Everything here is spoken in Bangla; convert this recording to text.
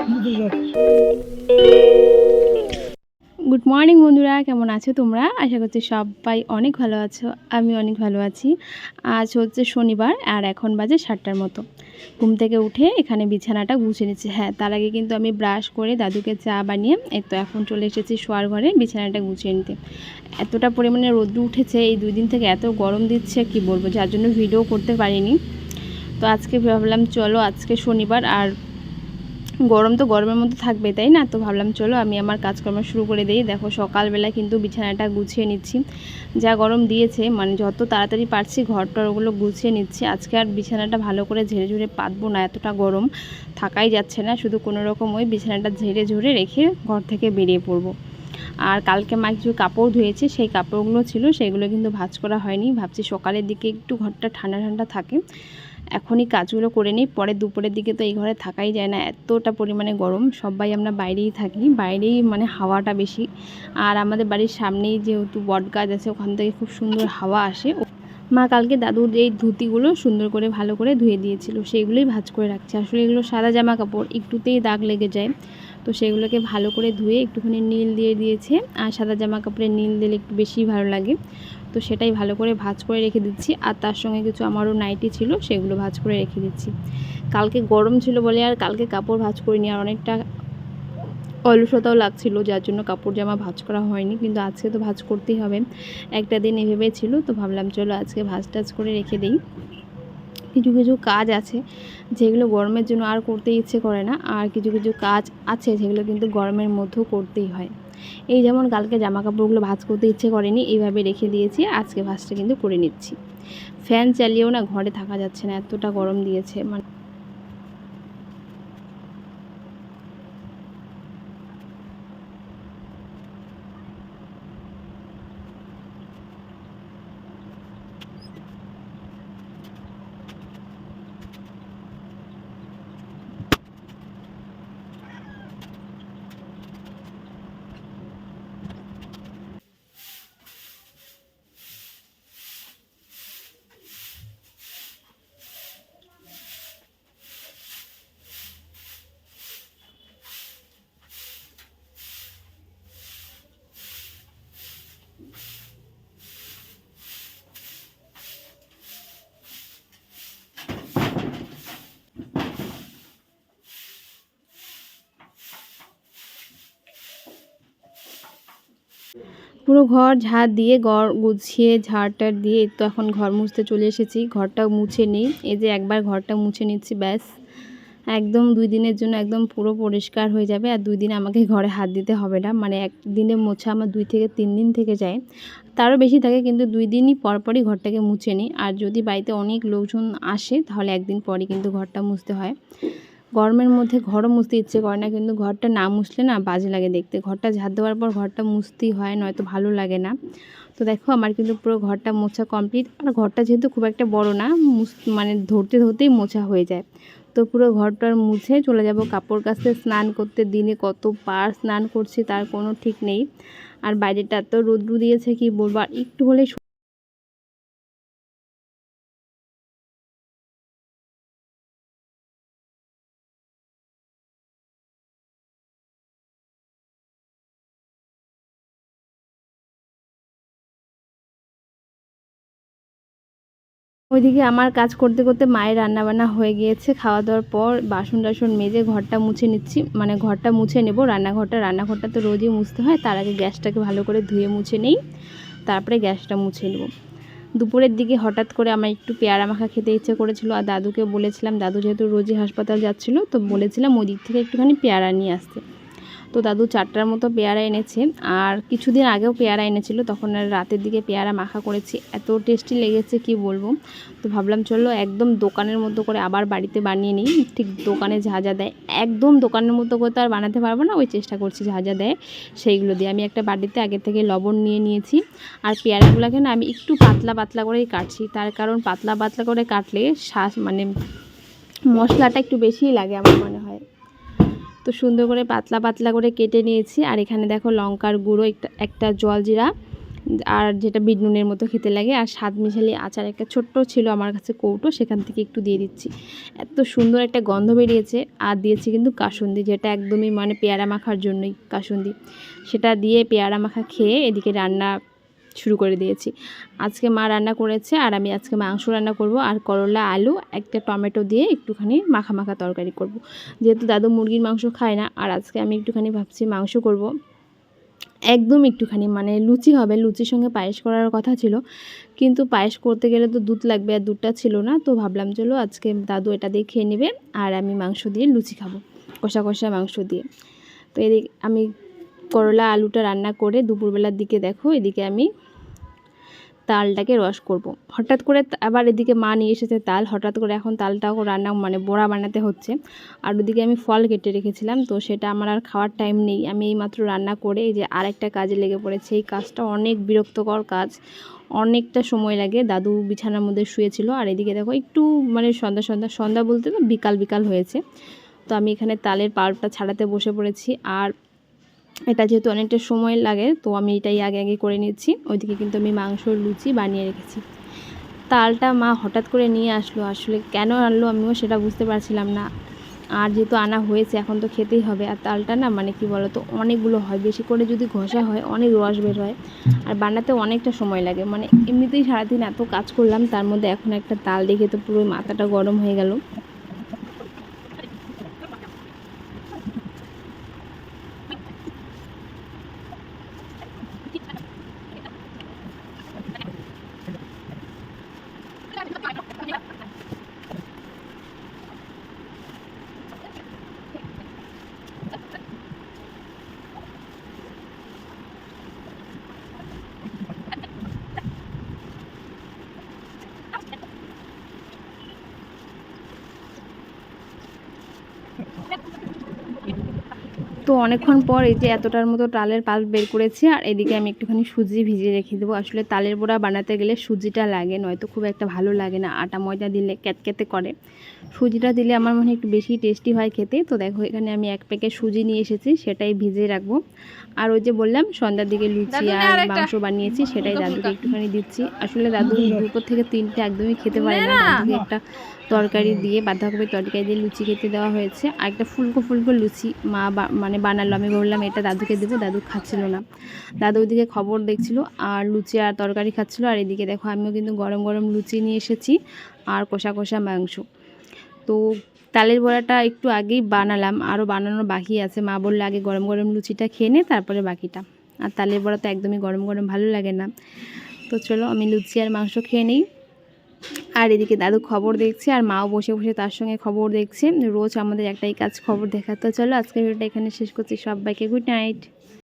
গুড মর্নিং বন্ধুরা, কেমন আছো তোমরা? আশা করছি সবাই অনেক ভালো আছো। আমি অনেক ভালো আছি। আজ হচ্ছে শনিবার আর এখন বাজে 7টার মতো। ঘুম থেকে উঠে এখানে বিছানাটা গুছিয়ে নিচ্ছি। হ্যাঁ, তার আগে কিন্তু আমি ব্রাশ করে দাদুকে চা বানিয়ে এই তো এখন চলে এসেছি শোয়ার ঘরে বিছানাটা গুছিয়ে নিতে। এতটা পরিমাণে রোদ্র উঠেছে এই 2 দিন থেকে, এত গরম দিচ্ছে কি বলবো, যার জন্য ভিডিও করতে পারিনি। তো আজকে ভাবলাম চলো, আজকে শনিবার আর গরম তো গরমের মধ্যে থাকবে, তাই না? তো ভাবলাম চলো আমি আমার কাজকর্ম শুরু করে দিই। দেখো সকালবেলা কিন্তু বিছানাটা গুছিয়ে নিচ্ছি। যা গরম দিয়েছে, মানে যত তাড়াতাড়ি পারছি ঘরটার ওগুলো গুছিয়ে নিচ্ছি। আজকে আর বিছানাটা ভালো করে ঝেড়ে ঝুড়ে পাতবো না, এতটা গরম থাকাই যাচ্ছে না। শুধু কোনো রকম ওই বিছানাটা ঝেড়ে ঝুড়ে রেখে ঘর থেকে বেরিয়ে পড়বো। আর কালকে মা কিছু কাপড় ধুয়েছে, সেই কাপড়গুলো ছিল, সেগুলো কিন্তু ভাঁজ করা হয়নি। ভাবছি সকালের দিকে একটু ঘরটা ঠান্ডা ঠান্ডা থাকে, এখনই কাজগুলো করে নিই। পরে দুপুরের দিকে তো এই ঘরে থাকাই যায় না, এতটা পরিমাণে গরম। সবাই আমরা বাইরেই থাকি, বাইরেই মানে হাওয়াটা বেশি। আর আমাদের বাড়ির সামনেই যেহেতু বট গাছ আছে, ওখান থেকে খুব সুন্দর হাওয়া আসে। মা কালকে দাদুর এই ধুতিগুলো সুন্দর করে ভালো করে ধুয়ে দিয়েছিল, সেইগুলোই ভাঁজ করে রাখছে। আসলে এগুলো সাদা জামা কাপড়, একটুতেই দাগ লেগে যায়, তো সেগুলোকে ভালো করে ধুয়ে একটুখানি নীল দিয়ে দিয়েছে। আর সাদা জামা কাপড়ে নীল দিলে একটু বেশি ভালো লাগে, তো সেটাই ভালো করে ভাঁজ করে রেখে দিচ্ছি। আর তার সঙ্গে কিছু আমারও নাইটি ছিল, সেগুলো ভাঁজ করে রেখে দিচ্ছি। কালকে গরম ছিল বলে আর কালকে কাপড় ভাঁজ করিনি, আর অনেকটা অলসতাও লাগছিল, যার জন্য কাপড় জামা ভাঁজ করা হয়নি। কিন্তু আজকে তো ভাঁজ করতেই হবে, একটা দিন এভাবে ছিল, তো ভাবলাম চলো আজকে ভাঁজ টাজ করে রেখে দিই। কিছু কিছু কাজ আছে যেগুলো গরমের জন্য আর করতে ইচ্ছে করে না, আর কিছু কিছু কাজ আছে যেগুলো কিন্তু গরমের মধ্যেও করতেই হয়। এই যেমন কালকে জামা কাপড়গুলো ভাঁজ করতে ইচ্ছে করেনি, এইভাবে রেখে দিয়েছি। আজকে ভাঁজটা কিন্তু করে নিচ্ছি। ফ্যান চালিয়েও না ঘরে থাকা যাচ্ছে না, এতটা গরম দিয়েছে। মানে পুরো ঘর ঝাড় দিয়ে, ঘর গুছিয়ে ঝাড়টার দিয়ে তো এখন ঘর মুছতে চলে এসেছি। ঘরটা মুছে নিই, এই যে একবার ঘরটা মুছে নিচ্ছি, ব্যাস একদম 2 দিনের জন্য একদম পুরো পরিষ্কার হয়ে যাবে। আর 2 দিন আমাকে ঘরে হাত দিতে হবে না, মানে একদিনে মোছা আমার 2 থেকে 3 দিন থেকে যায়, তারও বেশি থাকে, কিন্তু 2 দিনই পরপরই ঘরটাকে মুছে নিই। আর যদি বাড়িতে অনেক লোকজন আসে তাহলে একদিন পরই কিন্তু ঘরটা মুছতে হয়। গরমের মধ্যে ঘরও মুছতে ইচ্ছে করে না, কিন্তু ঘরটা না মুছলে না বাজে লাগে দেখতে। ঘরটা ঝাড় দেওয়ার পর ঘরটা মুছতেই হয়, নয়তো ভালো লাগে না। তো দেখো আমার কিন্তু পুরো ঘরটা মোছা কমপ্লিট। আর ঘরটা যেহেতু খুব একটা বড় না, মানে ধরতে ধরতেই মোছা হয়ে যায়। তো পুরো ঘরটার মুছে চলে যাব কাপড় কাচতে, স্নান করতে। দিনে কতবার স্নান করছি তার কোনো ঠিক নেই। আর বাইরেটা এত রৌদ্র দিয়েছে কি বলবো, আর একটু হলে ওইদিকে আমার কাজ করতে করতে মায়ের রান্নাবান্না হয়ে গিয়েছে। খাওয়া দাওয়ার পর বাসন টাসন মেজে ঘরটা মুছে নিচ্ছি, মানে ঘরটা মুছে নেব। রান্নাঘরটা তো রোজই মুছতে হয়, তার আগে গ্যাসটাকে ভালো করে ধুয়ে মুছে নেই, তারপরে গ্যাসটা মুছে নেব। দুপুরের দিকে হঠাৎ করে আমার একটু পেয়ারা মাখা খেতে ইচ্ছে করেছিল, আর দাদুকে বলেছিলাম, দাদু যেহেতু রোজই হাসপাতাল যাচ্ছিলো, তো বলেছিলাম ওই দিক থেকে একটুখানি পেয়ারা নিয়ে আসতে। তো দাদু 4টার মতো পেয়ারা এনেছে। আর কিছুদিন আগেও পেয়ারা এনেছিল, তখন আর রাতের দিকে পেয়ারা মাখা করেছি, এত টেস্টি লেগেছে কি বলবো। তো ভাবলাম চলো একদম দোকানের মতো করে আবার বাড়িতে বানিয়ে নিই। ঠিক দোকানে যা যা দেয়, একদম দোকানের মতো করে তো আর বানাতে পারবো না, ওই চেষ্টা করছি যা যা দেয় সেইগুলো দিয়ে। আমি একটা বাড়িতে আগে থেকে লবণ নিয়ে নিয়েছি। আর পেয়ারাগুলোকে না আমি একটু পাতলা পাতলা করেই কাটছি, তার কারণ পাতলা পাতলা করে কাটলে মানে মশলাটা একটু বেশিই লাগে আমার মনে হয়। তো সুন্দর করে পাতলা পাতলা করে কেটে নিয়েছি। আর এখানে দেখো লঙ্কার গুঁড়ো, একটা জলজিরা, আর যেটা বিট নুনের মতো খেতে লাগে, আর স্বাদ মিশালি আচার একটা ছোট্ট ছিল আমার কাছে কৌটো, সেখান থেকে একটু দিয়ে দিচ্ছি। এত সুন্দর একটা গন্ধ বেরিয়েছে। আর দিয়েছি কিন্তু কাসুন্দি, যেটা একদমই মানে পেয়ারা মাখার জন্যই কাসুন্দি, সেটা দিয়ে পেয়ারা মাখা খেয়ে এদিকে রান্না শুরু করে দিয়েছি। আজকে মা রান্না করেছে আর আমি আজকে মাংস রান্না করব, আর করলা আলু একটা টমেটো দিয়ে একটুখানি মাখা মাখা তরকারি করব। যেহেতু দাদু মুরগির মাংস খায় না, আর আজকে আমি একটুখানি ভাবছি মাংস করব, একদম একটুখানি, মানে লুচি হবে, লুচির সঙ্গে পায়েস করার কথা ছিল, কিন্তু পায়েস করতে গেলে তো দুধ লাগবে, আর দুধটা ছিল না। তো ভাবলাম চলো আজকে দাদু এটা দিয়ে খেয়ে নেবে, আর আমি মাংস দিয়ে লুচি খাবো, কষা কষা মাংস দিয়ে। তো এদিকে আমি করলা আলুটা রান্না করে দুপুরবেলার দিকে দেখো এদিকে আমি তালটাকে রস করব। হঠাৎ করে আবার এদিকে মা নিয়ে এসেছে তাল, হঠাৎ করে এখন তালটাও রান্না মানে বড়া বানাতে হচ্ছে। আর ওদিকে আমি ফল কেটে রেখেছিলাম, তো সেটা আমার আর খাওয়ার টাইম নেই। আমি এইমাত্র রান্না করে এই যে আরেকটা কাজে লেগে পড়েছে। এই কাজটা অনেক বিরক্তকর কাজ, অনেকটা সময় লাগে। দাদু বিছানার মধ্যে শুয়েছিল, আর এদিকে দেখো একটু মানে সন্ধ্যা বলতে তো বিকাল বিকাল হয়েছে। তো আমি এখানে তালের পাল্পটা ছাড়াতে বসে পড়েছি, আর এটা যেহেতু অনেকটা সময় লাগে, তো আমি এটাই আগে আগে করে নিচ্ছি। ওইদিকে কিন্তু আমি মাংসর লুচি বানিয়ে রেখেছি। তালটা মা হঠাৎ করে নিয়ে আসলো, আসলে কেন আনলো আমিও সেটা বুঝতে পারছিলাম না। আর যেহেতু আনা হয়েছে এখন তো খেতেই হবে। আর তালটা না মানে কি বলো তো, অনেকগুলো হয়, বেশি করে যদি ঘষা হয় অনেক রস বের হয়, আর বানাতে অনেকটা সময় লাগে। মানে এমনিতেই সারাদিন এত কাজ করলাম, তার মধ্যে এখন একটা তাল দেখে তো পুরো মাথাটা গরম হয়ে গেল। তো অনেকক্ষণ পর এই যে এতটার মতো তালের পাল্প বের করেছি, আর এদিকে আমি একটুখানি সুজি ভিজিয়ে রেখে দেবো। আসলে তালের বড়া বানাতে গেলে সুজিটা লাগে, নয়তো খুব একটা ভালো লাগে না। আটা ময়দা দিলে ক্যাতক্যাতে করে, সুজিটা দিলে আমার মনে হয় একটু বেশি টেস্টি হয় খেতে। তো দেখো এখানে আমি এক প্যাকেট সুজি নিয়ে এসেছি, সেটাই ভিজিয়ে রাখবো। আর ওই যে বললাম সন্ধ্যার দিকে লুচি আর মাংস বানিয়েছি, সেটাই দাদুকে একটুখানি দিচ্ছি। আসলে দাদু 2 থেকে 3টে একদমই খেতে পারে না, দাদুকে একটা তরকারি দিয়ে, বাঁধাকপির তরকারি দিয়ে লুচি খেতে দেওয়া হয়েছে। আর একটা ফুলকো ফুলকো লুচি মা মানে বানালো, আমি বললাম এটা দাদুকে দেবো, দাদু খাচ্ছিল না। দাদু ওইদিকে খবর দেখছিল আর লুচি আর তরকারি খাচ্ছিল। আর এদিকে দেখো আমিও কিন্তু গরম গরম লুচি নিয়ে এসেছি আর কষা কষা মাংস। তো তালের বড়াটা একটু আগেই বানালাম, আরও বানানোর বাকি আছে। মা বললো আগে গরম গরম লুচিটা খেয়ে নে, তারপরে বাকিটা। আর তালের বড়া তো একদমই গরম গরম ভালো লাগে না। তো চলো আমি লুচি আর মাংস খেয়ে নিই। আর এদিকে দাদু খবর দেখছে, আর মাও বসে বসে তার সঙ্গে খবর দেখছে। রোজ আমাদের একটাই কাজ, খবর দেখা। তো চলো আজকের ভিডিওটা এখানে শেষ করছি। সবাইকে গুড নাইট।